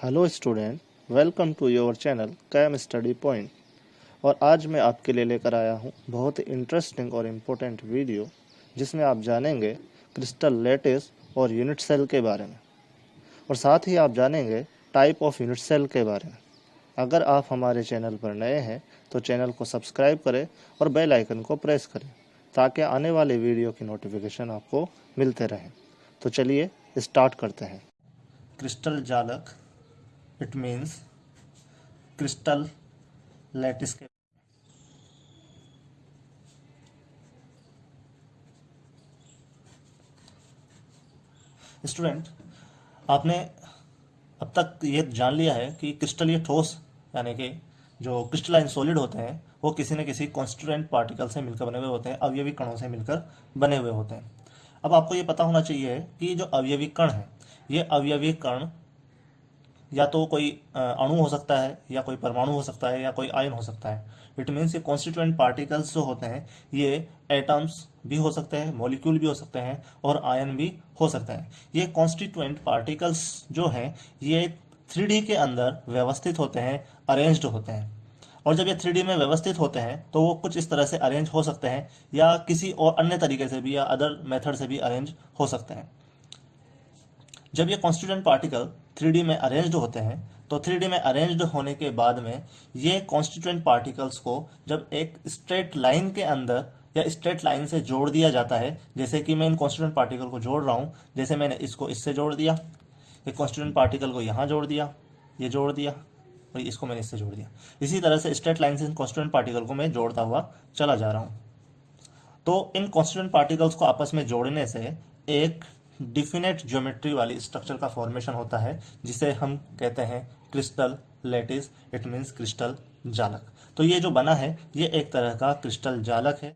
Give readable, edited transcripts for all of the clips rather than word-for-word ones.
Hello student, welcome to your channel cam study point. और आज मैं आपके लिए लेकर आया हूँ बहुत ही इंटरेस्टिंग और इम्पोर्टेंट वीडियो, जिसमें आप जानेंगे क्रिस्टल लैटिस और यूनिट सेल के बारे में, और साथ ही आप जानेंगे टाइप ऑफ यूनिट सेल के बारे में। अगर आप हमारे चैनल पर नए हैं तो चैनल को सब्सक्राइब करें और बेल आइकन को प्रेस करें ताकि आने वाले वीडियो की नोटिफिकेशन आपको मिलते रहें। तो चलिए स्टार्ट करते हैं। क्रिस्टल जालक इट मीन्स क्रिस्टल लैटिस के स्टूडेंट, आपने अब तक ये जान लिया है कि क्रिस्टल ये ठोस यानी कि जो क्रिस्टलाइन सॉलिड होते हैं वो किसी न किसी कॉन्स्टिट्यूएंट पार्टिकल से मिलकर बने हुए होते हैं, अवयवी कणों से मिलकर बने हुए होते हैं। अब आपको ये पता होना चाहिए कि जो अवयवी कण है, ये अवयवी कण या तो कोई अणु हो सकता है, या कोई परमाणु हो सकता है, या कोई आयन हो सकता है। इट मीन्स ये कॉन्स्टिट्यूएंट पार्टिकल्स जो होते हैं ये एटम्स भी हो सकते हैं, मॉलिक्यूल भी हो सकते हैं, और आयन भी हो सकते हैं। ये कॉन्स्टिट्यूएंट पार्टिकल्स जो हैं ये 3D के अंदर व्यवस्थित होते हैं, अरेंज्ड होते हैं। और जब ये 3D में व्यवस्थित होते हैं तो वो कुछ इस तरह से अरेंज हो सकते हैं, या किसी और अन्य तरीके से भी, या अदर मेथड से भी अरेंज हो सकते हैं। जब ये कॉन्स्टिट्यूएंट पार्टिकल 3D में अरेंज्ड होते हैं तो 3D में अरेंज्ड होने के बाद में ये कॉन्स्टिट्यूएंट पार्टिकल्स को जब एक स्ट्रेट लाइन के अंदर या स्ट्रेट लाइन से जोड़ दिया जाता है, जैसे कि मैं इन कॉन्स्टिट्यूएंट पार्टिकल को जोड़ रहा हूँ, जैसे मैंने इसको इससे जोड़ दिया, ये कॉन्स्टिट्यूएंट पार्टिकल को यहाँ जोड़ दिया, ये जोड़ दिया, और इसको मैंने इससे जोड़ दिया। इसी तरह से स्ट्रेट लाइन से इन कॉन्स्टिट्यूएंट पार्टिकल को मैं जोड़ता हुआ चला जा रहा हूँ। तो इन कॉन्स्टिट्यूएंट पार्टिकल्स को आपस में जोड़ने से एक डिफिनेट ज्योमेट्री वाली स्ट्रक्चर का फॉर्मेशन होता है, जिसे हम कहते हैं crystal lattice. It means crystal जालक। तो ये जो बना है ये एक तरह का क्रिस्टल जालक है।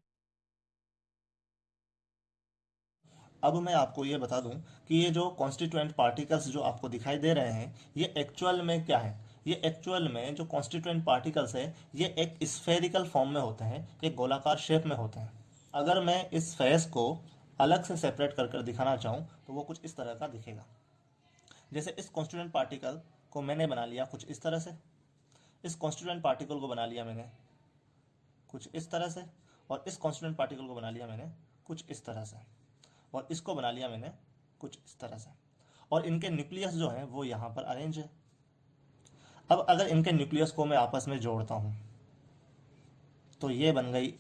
अब मैं आपको ये बता दूं कि ये जो कॉन्स्टिट्यूएंट पार्टिकल्स जो आपको दिखाई दे रहे हैं ये एक्चुअल में क्या है। ये एक्चुअल में जो कॉन्स्टिट्यूएंट पार्टिकल्स है ये एक स्फेरिकल फॉर्म में होते हैं, एक गोलाकार शेप में होते हैं। अगर मैं इस फेस को अलग से सेपरेट कर कर दिखाना चाहूँ तो वो कुछ इस तरह का दिखेगा। जैसे इस कॉन्स्टिट्यूएंट पार्टिकल को मैंने बना लिया कुछ इस तरह से, इस कॉन्स्टिट्यूएंट पार्टिकल को बना लिया मैंने कुछ इस तरह से, और इस कॉन्स्टिट्यूएंट पार्टिकल को बना लिया मैंने कुछ इस तरह से, और इसको बना लिया मैंने कुछ इस तरह से। और इनके न्यूक्लियस जो है वो यहाँ पर अरेंज है। अब अगर इनके न्यूक्लियस को मैं आपस में जोड़ता हूँ तो ये बन गई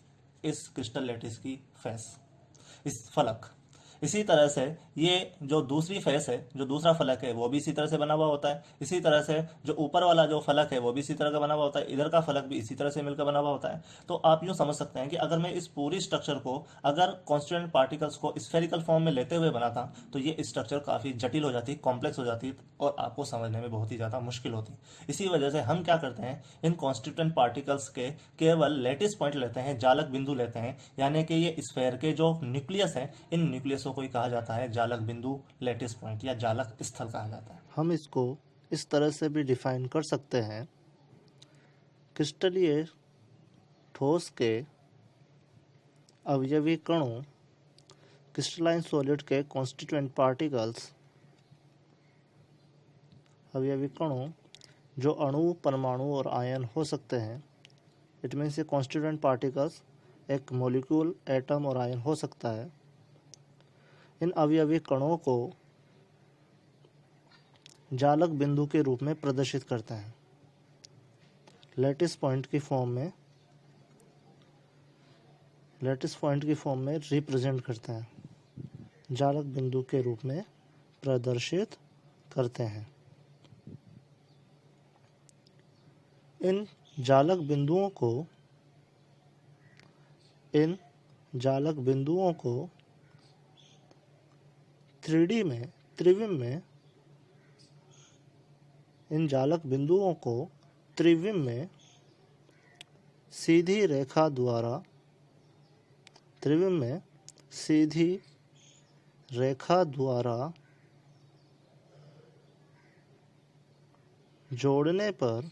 इस क्रिस्टल लैटिस की फेस, इस फलक। इसी तरह से ये जो दूसरी फेस है, जो दूसरा फलक है, वो भी इसी तरह से बना हुआ होता है। इसी तरह से जो ऊपर वाला जो फलक है वो भी इसी तरह का बना हुआ होता है, इधर का फलक भी इसी तरह से मिलकर बना हुआ होता है। तो आप यूँ समझ सकते हैं कि अगर मैं इस पूरी स्ट्रक्चर को अगर कॉन्स्टिट्यूएंट पार्टिकल्स को स्फेरिकल फॉर्म में लेते हुए बनाता तो ये स्ट्रक्चर काफ़ी जटिल हो जाती, कॉम्प्लेक्स हो जाती, और आपको समझने में बहुत ही ज़्यादा मुश्किल होती। इसी वजह से हम क्या करते हैं, इन कॉन्स्टिट्यूएंट पार्टिकल्स के केवल लैटिस पॉइंट लेते हैं, जालक बिंदु लेते हैं, यानी कि ये स्फेयर के जो न्यूक्लियस है इन न्यूक्लियसों को ही कहा जाता है जालक बिंदु, लैटिस पॉइंट, या जालक स्थल कहा जाता है। हम इसको इस तरह से भी डिफाइन कर सकते हैं, क्रिस्टलीय ठोस के अवयवी कणों, क्रिस्टलाइन सॉलिड के कॉन्स्टिट्यूएंट पार्टिकल्स, अवयवी कणों जो अणु, परमाणु और आयन हो सकते हैं। इट मीन्स ये कॉन्स्टिट्यूएंट पार्टिकल्स एक मॉलिक्यूल, एटम और आयन हो सकता है। इन अवयवी कणों को जालक बिंदु के रूप में प्रदर्शित करते हैं, लैटिस पॉइंट की फॉर्म में, लैटिस पॉइंट की फॉर्म में रिप्रेजेंट करते हैं, जालक बिंदु के रूप में प्रदर्शित करते हैं। इन जालक बिंदुओं को इन जालक बिंदुओं को 3D में, त्रिविम में, इन जालक बिंदुओं को त्रिविम में सीधी रेखा द्वारा, त्रिविम में सीधी रेखा द्वारा जोड़ने पर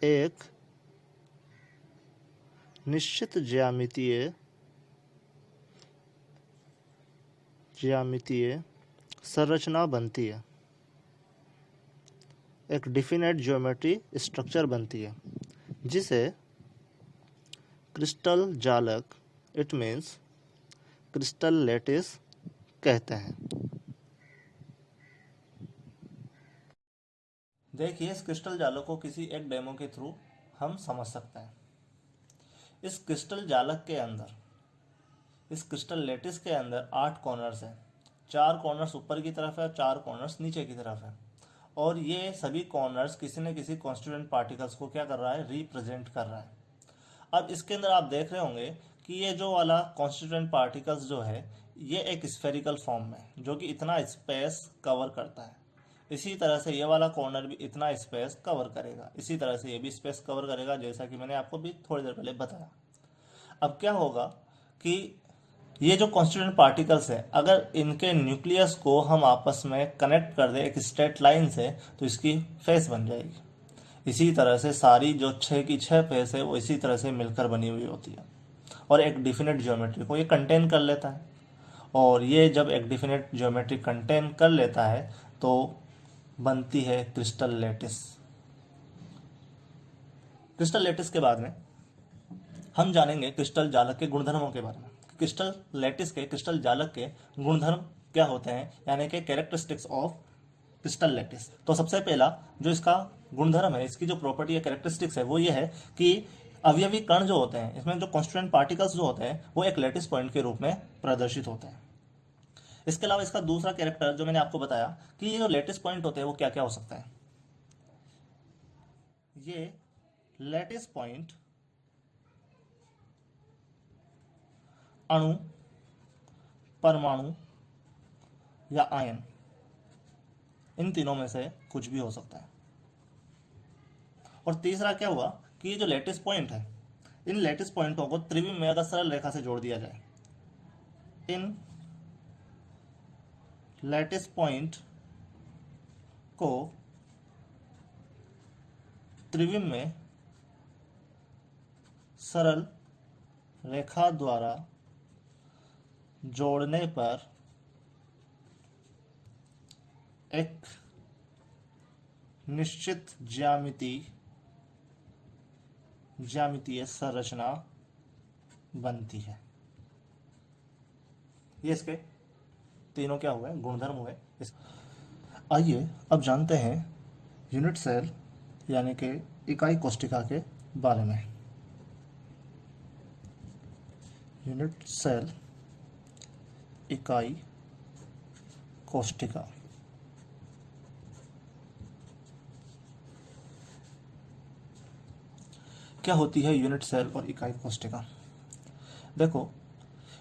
एक निश्चित ज्यामितीय संरचना बनती है, एक डिफिनेट ज्योमेट्री स्ट्रक्चर बनती है जिसे क्रिस्टल जालक, इट मीन्स क्रिस्टल लैटिस कहते हैं। देखिए, इस क्रिस्टल जालक को किसी एक डेमो के थ्रू हम समझ सकते हैं। इस क्रिस्टल जालक के अंदर, इस क्रिस्टल लैटिस के अंदर 8 कॉर्नर्स हैं। 4 कॉर्नर्स ऊपर की तरफ है, 4 कॉर्नर्स नीचे की तरफ है, और ये सभी कॉर्नर्स किसी न किसी कॉन्स्टिट्यूएंट पार्टिकल्स को क्या कर रहा है, रिप्रेजेंट कर रहा है। अब इसके अंदर आप देख रहे होंगे कि ये जो वाला कॉन्स्टिट्यूएंट पार्टिकल्स जो है, ये एक स्फेरिकल फॉर्म में, जो कि इतना स्पेस कवर करता है। इसी तरह से ये वाला कॉर्नर भी इतना स्पेस कवर करेगा, इसी तरह से ये भी स्पेस कवर करेगा, जैसा कि मैंने आपको भी थोड़ी देर पहले बताया। अब क्या होगा कि ये जो कॉन्स्टिट्यूएंट पार्टिकल्स है, अगर इनके न्यूक्लियस को हम आपस में कनेक्ट कर दें एक स्ट्रेट लाइन से, तो इसकी फेस बन जाएगी। इसी तरह से सारी जो 6 की 6 फेस है वो इसी तरह से मिलकर बनी हुई होती है, और एक डिफिनेट ज्योमेट्री को ये कंटेन कर लेता है। और ये जब एक डिफिनेट ज्योमेट्री कंटेन कर लेता है तो बनती है क्रिस्टल लैटिस। क्रिस्टल लैटिस के बाद में हम जानेंगे क्रिस्टल जालक के गुणधर्मों के बारे में। क्रिस्टल लैटिस के, क्रिस्टल जालक के गुणधर्म क्या होते हैं, यानी कि कैरेक्टरिस्टिक्स ऑफ क्रिस्टल लैटिस। तो सबसे पहला जो इसका गुणधर्म है, इसकी जो प्रॉपर्टी है, कैरेक्टरिस्टिक्स है, वो ये है कि अवयवी कण जो होते हैं, इसमें जो कॉन्स्टिट्यूएंट पार्टिकल्स जो होते हैं, वो एक लैटिस पॉइंट के रूप में प्रदर्शित होते हैं। इसके अलावा इसका दूसरा कैरेक्टर जो मैंने आपको बताया कि ये जो लैटिस पॉइंट होते हैं वो क्या क्या हो सकता है। ये लैटिस पॉइंट अणु, परमाणु या आयन, इन तीनों में से कुछ भी हो सकता है। और तीसरा क्या हुआ कि ये जो लैटिस पॉइंट है, इन लैटिस पॉइंटों को त्रिविम में अगर सरल रेखा से जोड़ दिया जाए, इन लैटिस पॉइंट को त्रिविम में सरल रेखा द्वारा जोड़ने पर एक निश्चित ज्यामितीय संरचना बनती है। ये इसके तीनों क्या हुए, गुणधर्म हुए। आइए अब जानते हैं यूनिट सेल यानी कि इकाई कोशिका के बारे में। यूनिट सेल, इकाई कोशिका। क्या होती है यूनिट सेल और इकाई कोशिका? देखो,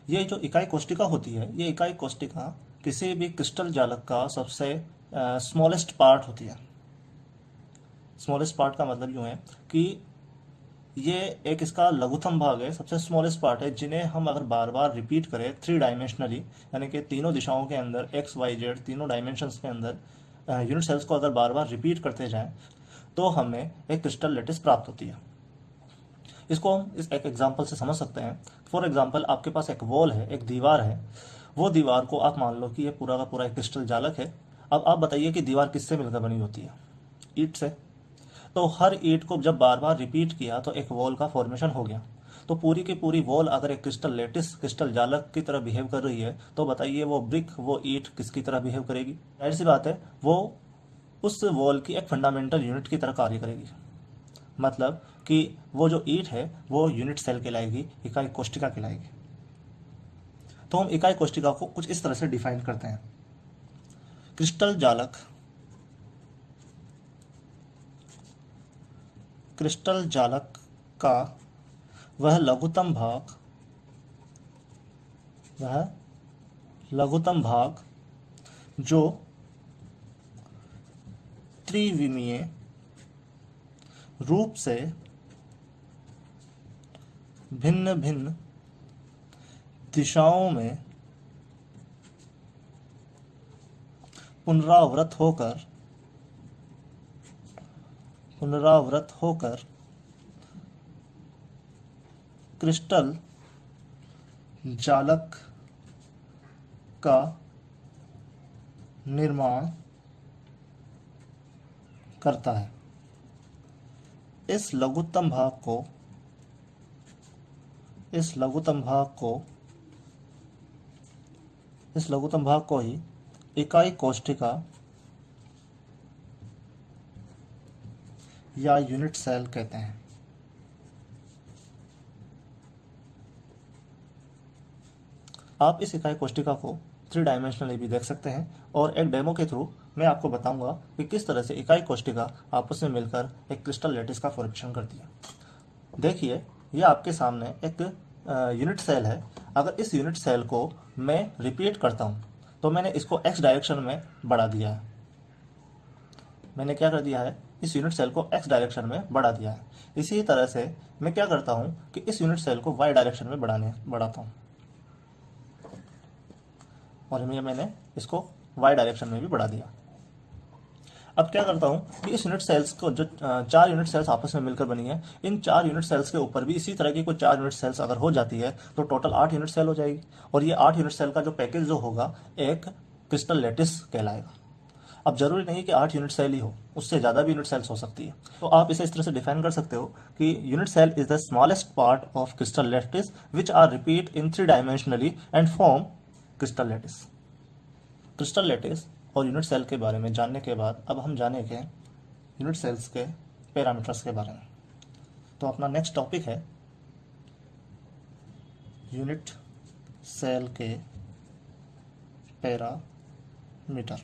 ये जो इकाई कोशिका होती है, ये इकाई कोशिका किसी भी क्रिस्टल जालक का सबसे स्मॉलेस्ट पार्ट होती है। स्मॉलेस्ट पार्ट का मतलब यूँ है कि ये एक इसका लघुतम भाग है, सबसे स्मॉलेस्ट पार्ट है, जिन्हें हम अगर बार बार रिपीट करें 3 डायमेंशनली, यानी कि तीनों दिशाओं के अंदर एक्स वाई जेड तीनों डायमेंशंस के अंदर यूनिट सेल्स को अगर बार बार रिपीट करते जाएं, तो हमें एक क्रिस्टल लैटिस प्राप्त होती है। इसको हम इस एक एग्जाम्पल से समझ सकते हैं। फॉर एग्जाम्पल, आपके पास एक वॉल है, एक दीवार है। वो दीवार को आप मान लो कि ये पूरा का पूरा एक क्रिस्टल जालक है। अब आप बताइए कि दीवार किससे मिलकर बनी होती है? ईंट से। तो हर ईंट को जब बार बार रिपीट किया तो एक वॉल का फॉर्मेशन हो गया। तो पूरी की पूरी वॉल अगर एक क्रिस्टल लैटिस, क्रिस्टल जालक की तरह बिहेव कर रही है, तो बताइए वो ब्रिक, वो ईंट किसकी तरह बिहेव करेगी? जाहिर सी बात है, वो उस वॉल की एक फंडामेंटल यूनिट की तरह कार्य करेगी। मतलब कि वो जो ईंट है वो यूनिट सेल कहलाएगी, इकाई कोशिका कहलाएगी। तो हम इकाई कोशिका को कुछ इस तरह से डिफाइन करते हैं। क्रिस्टल जालक, क्रिस्टल जालक का वह लघुतम भाग जो त्रिविमीय रूप से भिन्न भिन्न दिशाओं में पुनरावृत होकर क्रिस्टल जालक का निर्माण करता है। इस लघुत्तम भाग को ही इकाई कोष्ठिका या यूनिट सेल कहते हैं। आप इस इकाई कोष्ठिका को 3 डायमेंशनली भी देख सकते हैं और एक डेमो के थ्रू मैं आपको बताऊंगा कि किस तरह से इकाई कोष्ठिका आपस में मिलकर एक क्रिस्टल लैटिस का फॉर्मेशन करती है। देखिए, ये आपके सामने एक यूनिट सेल है। अगर इस यूनिट सेल को मैं रिपीट करता हूँ तो मैंने इसको एक्स डायरेक्शन में बढ़ा दिया है। मैंने क्या कर दिया है, इस यूनिट सेल को एक्स डायरेक्शन में बढ़ा दिया है। इसी तरह से मैं क्या करता हूँ कि इस यूनिट सेल को वाई डायरेक्शन में बढ़ाता हूँ और मैंने इसको वाई डायरेक्शन में भी बढ़ा दिया। अब क्या करता हूँ कि इस यूनिट सेल्स को जो 4 यूनिट सेल्स आपस में मिलकर बनी है, इन 4 यूनिट सेल्स के ऊपर भी इसी तरह की कोई 4 यूनिट सेल्स अगर हो जाती है तो टोटल 8 यूनिट सेल हो जाएगी और ये 8 यूनिट सेल का जो पैकेज जो होगा एक क्रिस्टल लैटिस कहलाएगा। अब जरूरी नहीं कि 8 यूनिट सेल ही हो, उससे ज़्यादा भी यूनिट सेल्स हो सकती है। तो आप इसे इस तरह से डिफाइन कर सकते हो कि unit cell is the smallest part of crystal lattice which are repeat in 3 dimensionally and form crystal lattice. Crystal lattice और यूनिट सेल के बारे में जानने के बाद अब हम जानेंगे यूनिट सेल्स के पैरामीटर्स के बारे में। तो अपना नेक्स्ट टॉपिक है यूनिट सेल के पैरामीटर।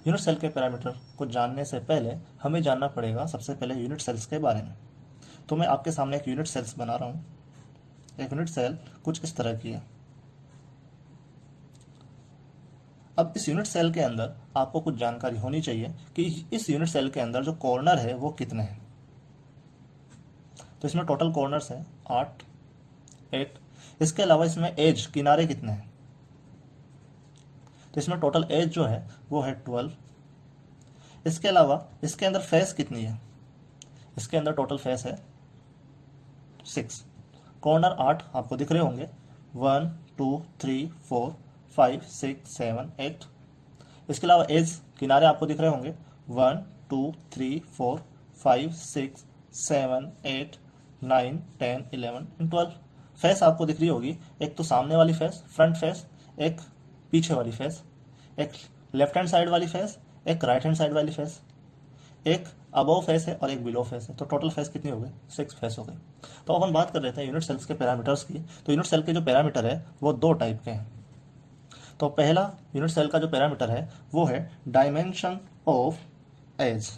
यूनिट सेल के पैरामीटर को जानने से पहले हमें जानना पड़ेगा सबसे पहले यूनिट सेल्स के बारे में। तो मैं आपके सामने एक यूनिट सेल्स बना रहा हूँ। एक यूनिट सेल कुछ इस तरह की है। अब इस यूनिट सेल के अंदर आपको कुछ जानकारी होनी चाहिए कि इस यूनिट सेल के अंदर जो कॉर्नर है वो कितने हैं। तो इसमें टोटल कॉर्नर्स है 8। इसके अलावा इसमें एज किनारे कितने हैं, तो इसमें टोटल एज जो है वो है 12। इसके अलावा इसके अंदर फेस कितनी है, इसके अंदर टोटल फेस है 6। कॉर्नर 8 आपको दिख रहे होंगे, 1 2 3 4 5 6 7 8। इसके अलावा एज किनारे आपको दिख रहे होंगे 1 2 3 4 5 6 7 8 9 10 11 12। फेस आपको दिख रही होगी, एक तो सामने वाली फेस फ्रंट फेस, एक पीछे वाली फेस, एक लेफ्ट हैंड साइड वाली फेस, एक राइट हैंड साइड वाली फेस, एक अबव फेस है और एक बिलो फेस है। तो टोटल फेस कितनी हो गई, 6 फेस हो गई। तो अपन बात कर रहे थे यूनिट सेल्स के पैरामीटर्स की। तो यूनिट सेल के जो पैरामीटर है वो 2 टाइप के हैं। तो पहला यूनिट सेल का जो पैरामीटर है वो है dimension of edge.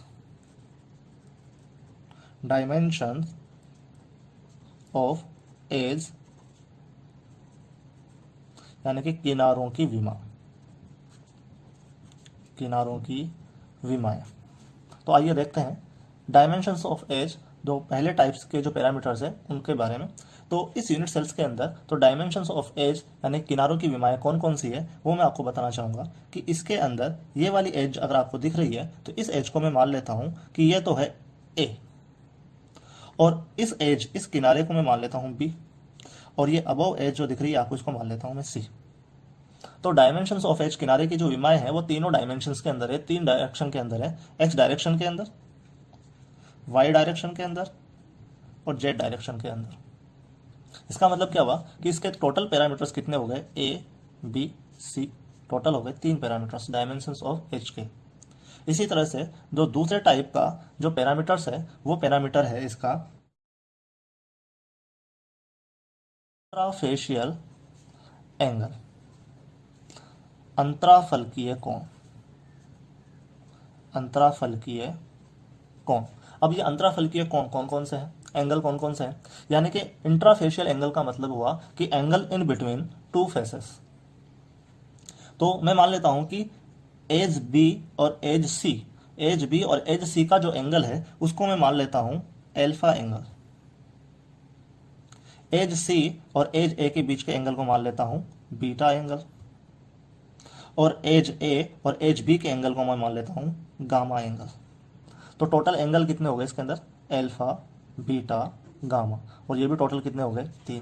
Dimension of edge यानी कि किनारों की विमा, किनारों की विमाएं। तो आइए देखते हैं डायमेंशंस ऑफ एज, दो पहले टाइप्स के जो पैरामीटर्स हैं उनके बारे में। तो इस यूनिट सेल्स के अंदर तो डायमेंशंस ऑफ एज यानी किनारों की विमाएं कौन कौन सी है वो मैं आपको बताना चाहूँगा। कि इसके अंदर ये वाली एज अगर आपको दिख रही है तो इस एज को मैं मान लेता हूँ कि ये तो है ए, और इस एज इस किनारे को मैं मान लेता हूँ बी, और ये अबव एज जो दिख रही है आपको इसको मान लेता हूँ मैं सी। तो डायमेंशंस ऑफ एज किनारे की जो विमाएं हैं वो तीनों डायमेंशंस के अंदर है, 3 डायरेक्शन के अंदर है, एक्स डायरेक्शन के अंदर, वाई डायरेक्शन के अंदर और जेड डायरेक्शन के अंदर। इसका मतलब क्या हुआ कि इसके टोटल पैरामीटर्स कितने हो गए, ए बी सी, टोटल हो गए 3 पैरामीटर्स डायमेंशंस ऑफ एज के। इसी तरह से जो दूसरे टाइप का जो पैरामीटर्स है वो पैरामीटर है इसका इंट्राफेशियल एंगल, अंतराफलकीय कोण, अंतराफलकीय कोण। अब ये अंतराफलकीय कोण कौन कौन से हैं, एंगल कौन कौन से हैं, यानी कि इंट्राफेशियल एंगल का मतलब हुआ कि एंगल इन बिटवीन 2 फेसेस। तो मैं मान लेता हूं कि एज बी और एज सी, एज बी और एज सी का जो एंगल है उसको मैं मान लेता हूं एल्फा एंगल। एज सी और एज ए के बीच के एंगल को मान लेता हूं बीटा एंगल, और एज ए और एज बी के एंगल को मैं मान लेता हूं गामा एंगल। तो टोटल एंगल कितने हो गए इसके अंदर, एल्फा बीटा गामा, और ये भी टोटल कितने हो गए 3।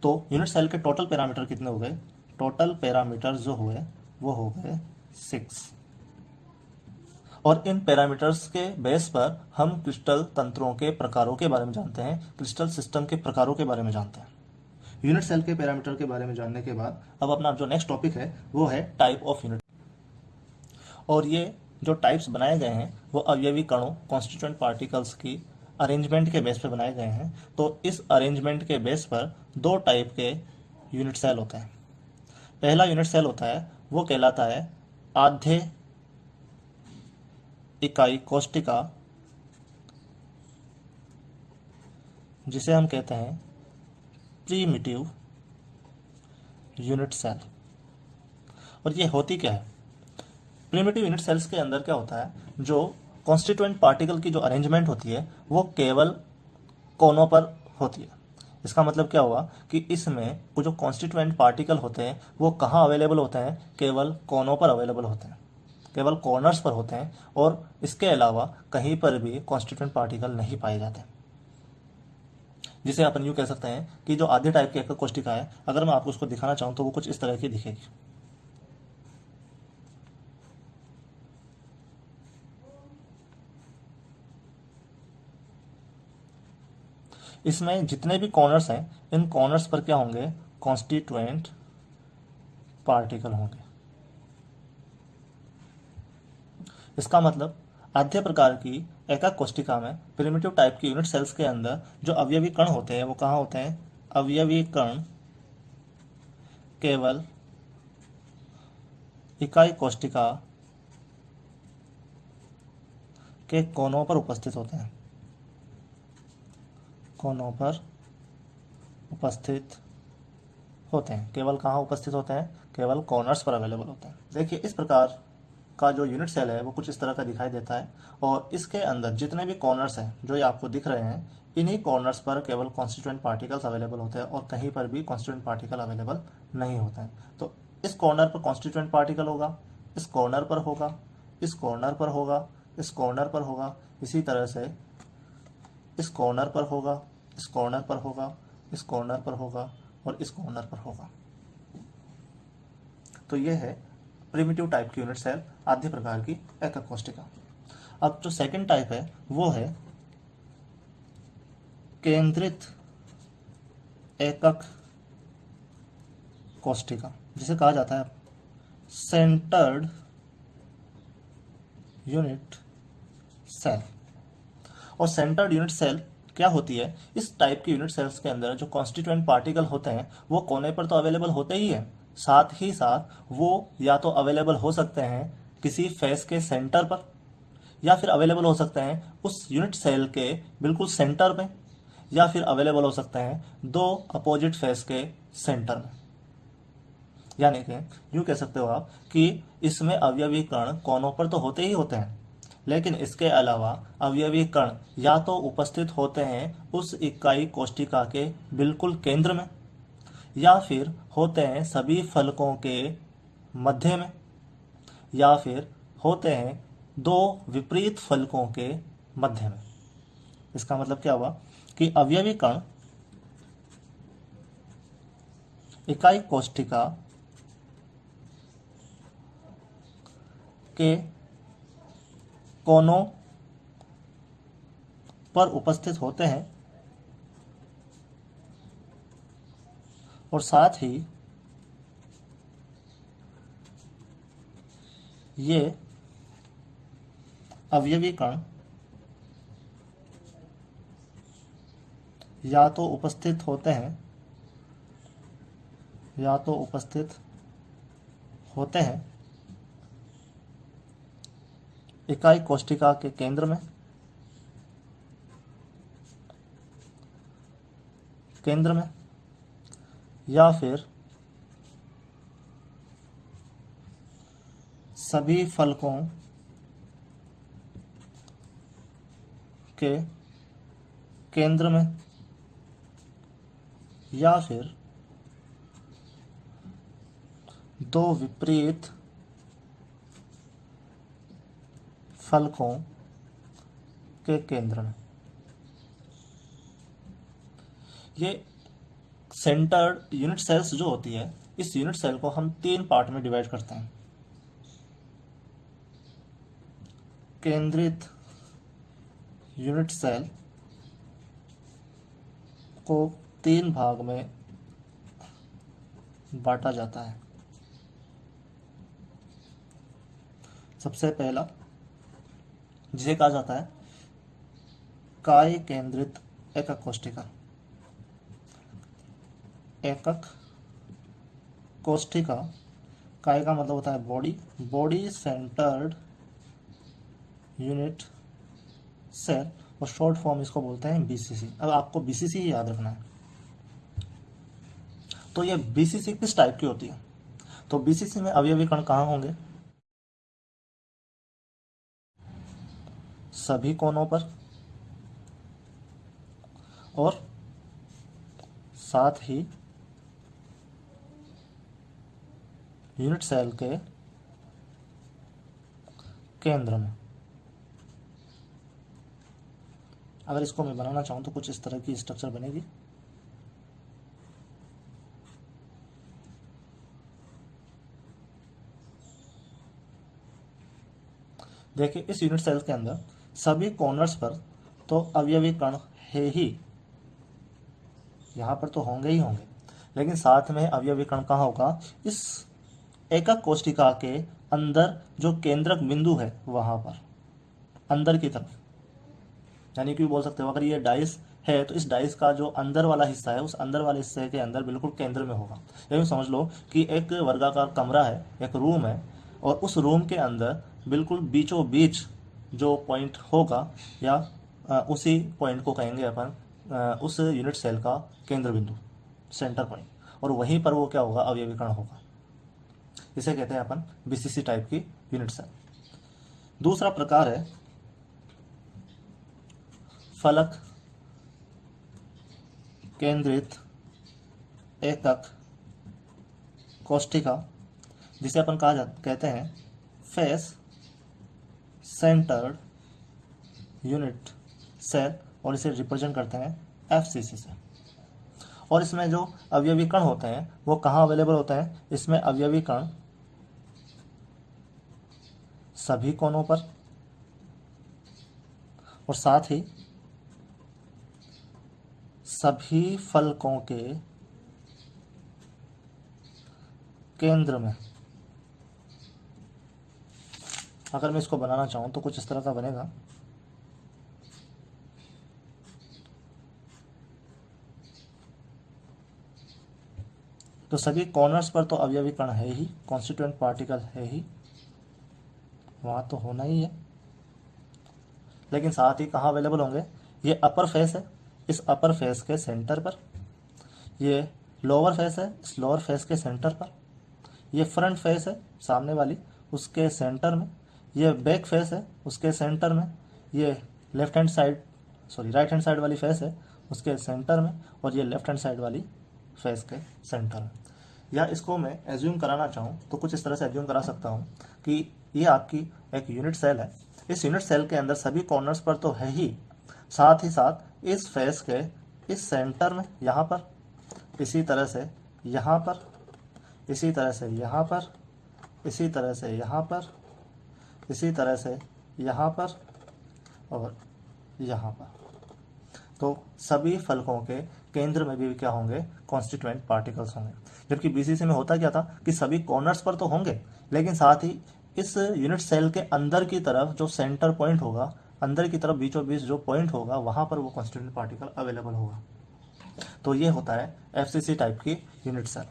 तो यूनिट सेल के टोटल पैरामीटर कितने हो गए टोटल पैरामीटर जो हुए वो हो गए 6। और इन पैरामीटर्स के बेस पर हम क्रिस्टल तंत्रों के प्रकारों के बारे में जानते हैं, क्रिस्टल सिस्टम के प्रकारों के बारे में जानते हैं। यूनिट सेल के पैरामीटर के बारे में जानने के बाद अब अपना जो नेक्स्ट टॉपिक है वो है टाइप ऑफ यूनिट। और ये जो टाइप्स बनाए गए हैं वो अवयवी कणों कॉन्स्टिट्यूएंट पार्टिकल्स की अरेंजमेंट के बेस पर बनाए गए हैं। तो इस अरेंजमेंट के बेस पर दो टाइप के यूनिट सेल होते हैं। पहला यूनिट सेल होता है वो कहलाता है आधे इकाई कोष्टिका, जिसे हम कहते हैं प्रीमिटिव यूनिट सेल। और ये होती क्या है? प्रिमिटिव यूनिट सेल्स के अंदर क्या होता है, जो कॉन्स्टिट्यूएंट पार्टिकल की जो अरेंजमेंट होती है वो केवल कोनों पर होती है। इसका मतलब क्या हुआ कि इसमें वो जो कॉन्स्टिट्यूएंट पार्टिकल होते हैं वो कहाँ अवेलेबल होते हैं? केवल कोनों पर अवेलेबल होते हैं, केवल कॉर्नर्स पर होते हैं, और इसके अलावा कहीं पर भी कॉन्स्टिट्यूएंट पार्टिकल नहीं पाए जाते। जिसे अपन यूँ कह सकते हैं कि जो आधे टाइप की एक कोशिका है, अगर मैं आपको उसको दिखाना चाहूँ तो वो कुछ इस तरह की दिखेगी। इसमें जितने भी कॉर्नर्स हैं, इन कॉर्नर्स पर क्या होंगे? कॉन्स्टिट्यूएंट पार्टिकल होंगे। इसका मतलब आद्य प्रकार की एकक कोशिका में प्रिमिटिव टाइप की यूनिट सेल्स के अंदर जो अवयवी कण होते हैं वो कहाँ होते हैं? अवयवी कण केवल इकाई कोशिका के कोनों पर उपस्थित होते हैं, कोनों पर उपस्थित होते हैं। केवल कहाँ उपस्थित होते हैं? केवल कॉर्नर्स पर अवेलेबल होते हैं। देखिए इस प्रकार का जो यूनिट सेल है वो कुछ इस तरह का दिखाई देता है, और इसके अंदर जितने भी कॉर्नर्स हैं जो ये आपको दिख रहे हैं, इन्हीं कॉर्नर्स पर केवल कॉन्स्टिट्यूएंट पार्टिकल्स अवेलेबल होते हैं और कहीं पर भी कॉन्स्टिट्यूएंट पार्टिकल अवेलेबल नहीं होते हैं। तो इस कॉर्नर पर कॉन्स्टिट्यूएंट पार्टिकल होगा, इस कॉर्नर पर होगा, इस कॉर्नर पर होगा, इस कॉर्नर पर होगा, इसी तरह से इस कॉर्नर पर होगा, इस कॉर्नर पर होगा, इस कॉर्नर पर होगा और इस कॉर्नर पर होगा। तो ये है प्रिमिटिव टाइप की यूनिट सेल, आद्य प्रकार की एकक कोशिका। अब जो सेकंड टाइप है वो है केंद्रित एकक कोशिका, जिसे कहा जाता है सेंटर्ड यूनिट सेल। और सेंटर्ड यूनिट सेल क्या होती है? इस टाइप की यूनिट सेल्स के अंदर जो कॉन्स्टिट्यूएंट पार्टिकल होते हैं वो कोने पर तो अवेलेबल होते ही हैं, साथ ही साथ वो या तो अवेलेबल हो सकते हैं किसी फेस के सेंटर पर, या फिर अवेलेबल हो सकते हैं उस यूनिट सेल के बिल्कुल सेंटर में, या फिर अवेलेबल हो सकते हैं दो अपोजिट फेस के सेंटर में। यानी कि यूँ कह सकते हो आप कि इसमें अवयवी कण कोनों पर तो होते ही होते हैं, लेकिन इसके अलावा अवयवी कण या तो उपस्थित होते हैं उस इकाई कोशिका के बिल्कुल केंद्र में, या फिर होते हैं सभी फलकों के मध्य में, या फिर होते हैं दो विपरीत फलकों के मध्य में। इसका मतलब क्या हुआ कि अवयवी कण इकाई कोशिका के कोनों पर उपस्थित होते हैं, और साथ ही ये अवयवी कण या तो उपस्थित होते हैं, या तो उपस्थित होते हैं इकाई कोशिका के केंद्र में, या फिर सभी फलकों के केंद्र में, या फिर दो विपरीत फलकों के केंद्र में। ये सेंटर्ड यूनिट सेल्स जो होती है इस यूनिट सेल को हम 3 पार्ट में डिवाइड करते हैं। केंद्रित यूनिट सेल को 3 भाग में बांटा जाता है। सबसे पहला, जिसे कहा जाता है काय केंद्रित एकक कोशिका। एकक कोशिका, काय का मतलब होता है body, body centred unit cell, और शॉर्ट फॉर्म इसको बोलते हैं बीसीसी। अब आपको बीसीसी ही याद रखना है। तो ये बीसीसी किस टाइप की होती है? तो बीसीसी में अवयवी कण कहाँ होंगे? सभी कोनों पर, और साथ ही यूनिट सेल के केंद्र में। अगर इसको मैं बनाना चाहूँ तो कुछ इस तरह की स्ट्रक्चर बनेगी। देखिए, इस यूनिट सेल के अंदर सभी कॉर्नर्स पर तो अवयवी कण है ही, यहाँ पर तो होंगे ही होंगे, लेकिन साथ में अवयवी कण कहाँ होगा? इस एकक कोशिका के अंदर जो केंद्रक बिंदु है वहाँ पर, अंदर की तरफ। यानी कि बोल सकते हो अगर ये डाइस है तो इस डाइस का जो अंदर वाला हिस्सा है उस अंदर वाले हिस्से के अंदर बिल्कुल केंद्र में होगा। यानी समझ लो कि एक वर्गाकार कमरा है, एक रूम है, और उस रूम के अंदर बिल्कुल बीचों बीच जो पॉइंट होगा, या उसी पॉइंट को कहेंगे अपन उस यूनिट सेल का केंद्र बिंदु, सेंटर पॉइंट, और वहीं पर वो क्या होगा? अवयवी कण होगा। इसे कहते हैं अपन बीसीसी टाइप की यूनिट सेल। दूसरा प्रकार है फलक केंद्रित एकक कोशिका, जिसे अपन कहते हैं फेस सेंटर्ड यूनिट सेल, और इसे रिप्रेजेंट करते हैं एफसीसी से। और इसमें जो अवयवी कण होते हैं वो कहाँ अवेलेबल होते हैं? इसमें अवयवी कण सभी कोनों पर, और साथ ही सभी फलकों के केंद्र में। अगर मैं इसको बनाना चाहूँ तो कुछ इस तरह का बनेगा। तो सभी कॉर्नर्स पर तो अवयवी कण है ही, कॉन्स्टिट्यूएंट पार्टिकल है ही, वहाँ तो होना ही है, लेकिन साथ ही कहाँ अवेलेबल होंगे? ये अपर फेस है, इस अपर फेस के सेंटर पर। ये लोअर फेस है, इस लोअर फेस के सेंटर पर। ये फ्रंट फेस है सामने वाली, उसके सेंटर में। ये बैक फेस है, उसके सेंटर में। ये राइट हैंड साइड वाली फेस है, उसके सेंटर में। और ये लेफ्ट हैंड साइड वाली फेस के सेंटर में। या इसको मैं एज्यूम कराना चाहूँ तो कुछ इस तरह से एज्यूम करा सकता हूँ कि ये आपकी एक यूनिट सेल है। इस यूनिट सेल के अंदर सभी कॉर्नर्स पर तो है ही, साथ ही साथ इस फेस के इस सेंटर में, यहाँ पर, इसी तरह से यहाँ पर, इसी तरह से यहाँ पर, इसी तरह से यहाँ पर, इसी तरह से यहाँ पर, और यहाँ पर। तो सभी फलकों के केंद्र में भी क्या होंगे? कॉन्स्टिट्यूएंट पार्टिकल्स होंगे। जबकि बीसीसी में होता क्या था कि सभी कॉर्नर्स पर तो होंगे, लेकिन साथ ही इस यूनिट सेल के अंदर की तरफ जो सेंटर पॉइंट होगा, अंदर की तरफ बीचों बीच जो पॉइंट होगा, वहां पर वो कॉन्स्टिट्यूएंट पार्टिकल अवेलेबल होगा। तो ये होता है एफसीसी टाइप की unit cell.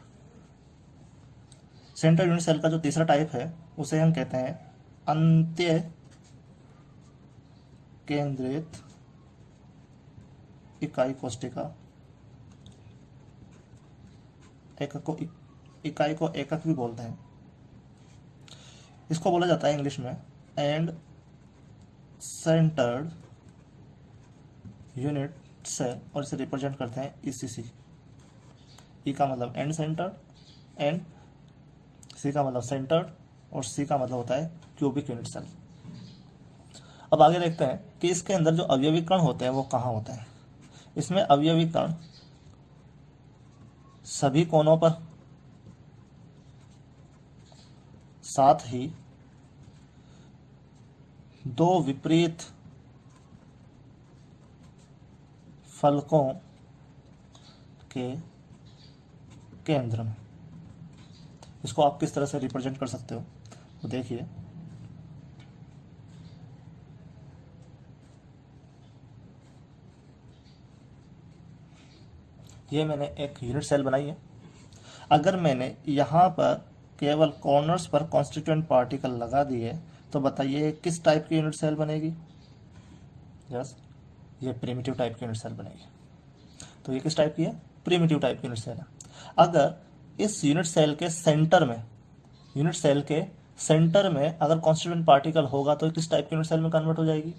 Central unit cell का जो तीसरा टाइप है उसे हम कहते हैं अंत्य केंद्रित इकाई कोशिका। इकाई को एकक भी बोलते हैं। इसको बोला जाता है इंग्लिश में एंड सेंटर्ड यूनिट सेल, और इसे रिप्रेजेंट करते हैं ईसीसी। ई का मतलब एंड सेंटर्ड, एंड सी का मतलब सेंटर्ड, और सी का मतलब होता है क्यूबिक यूनिट सेल। अब आगे देखते हैं कि इसके अंदर जो अवयवी कण होते हैं वो कहाँ होते हैं। इसमें अवयवी कण सभी कोनों पर, साथ ही दो विपरीत फलकों के केंद्र में। इसको आप किस तरह से रिप्रेजेंट कर सकते हो तो देखिए, ये मैंने एक यूनिट सेल बनाई है। अगर मैंने यहाँ पर केवल कॉर्नर्स पर कॉन्स्टिट्यूएंट पार्टिकल लगा दिए तो बताइए किस टाइप की यूनिट सेल बनेगी। यस, ये प्रिमिटिव टाइप की यूनिट सेल बनेगी। तो ये किस टाइप की है? प्रिमिटिव टाइप की यूनिट सेल है। अगर इस यूनिट सेल के सेंटर में, यूनिट सेल के सेंटर में अगर कॉन्स्टिट्यूएंट पार्टिकल होगा तो किस टाइप की यूनिट सेल में कन्वर्ट हो जाएगी?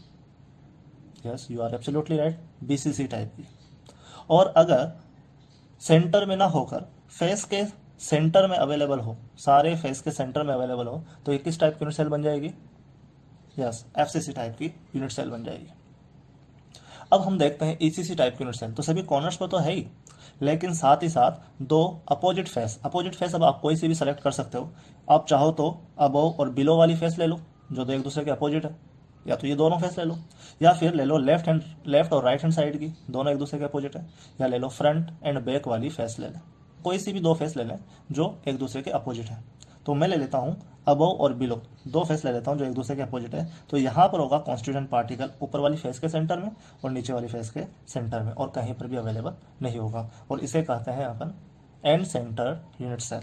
Yes, you are absolutely right, BCC type की। और अगर सेंटर में ना होकर फेस के सेंटर में अवेलेबल हो, सारे फेस के सेंटर में अवेलेबल हो, तो ये किस टाइप की यूनिट सेल बन जाएगी? यस, एफसीसी टाइप की यूनिट सेल बन जाएगी। अब हम देखते हैं ईसीसी टाइप की यूनिट सेल। तो सभी कॉर्नर्स पर तो है ही, लेकिन साथ ही साथ दो अपोजिट फेस अब आप कोई सी भी सेलेक्ट कर सकते हो। आप चाहो तो अबव और बिलो वाली फेस ले लो जो दो एक दूसरे के अपोजिट है, या तो ये दोनों फेस ले लो, या फिर ले लो लेफ्ट और राइट हैंड साइड की, दोनों एक दूसरे के अपोजिट है, या ले लो फ्रंट एंड बैक वाली फेस ले लें। कोई सी भी दो फेस ले लें जो एक दूसरे के अपोजिट है। तो मैं ले लेता हूँ अबव और बिलो, दो फेस ले लेता हूँ जो एक दूसरे के अपोजिट है। तो यहाँ पर होगा कॉन्स्टिट्यूएंट पार्टिकल ऊपर वाली फेस के सेंटर में और नीचे वाली फेस के सेंटर में, और कहीं पर भी अवेलेबल नहीं होगा। और इसे कहते हैं अपन एंड सेंटर यूनिट सेल।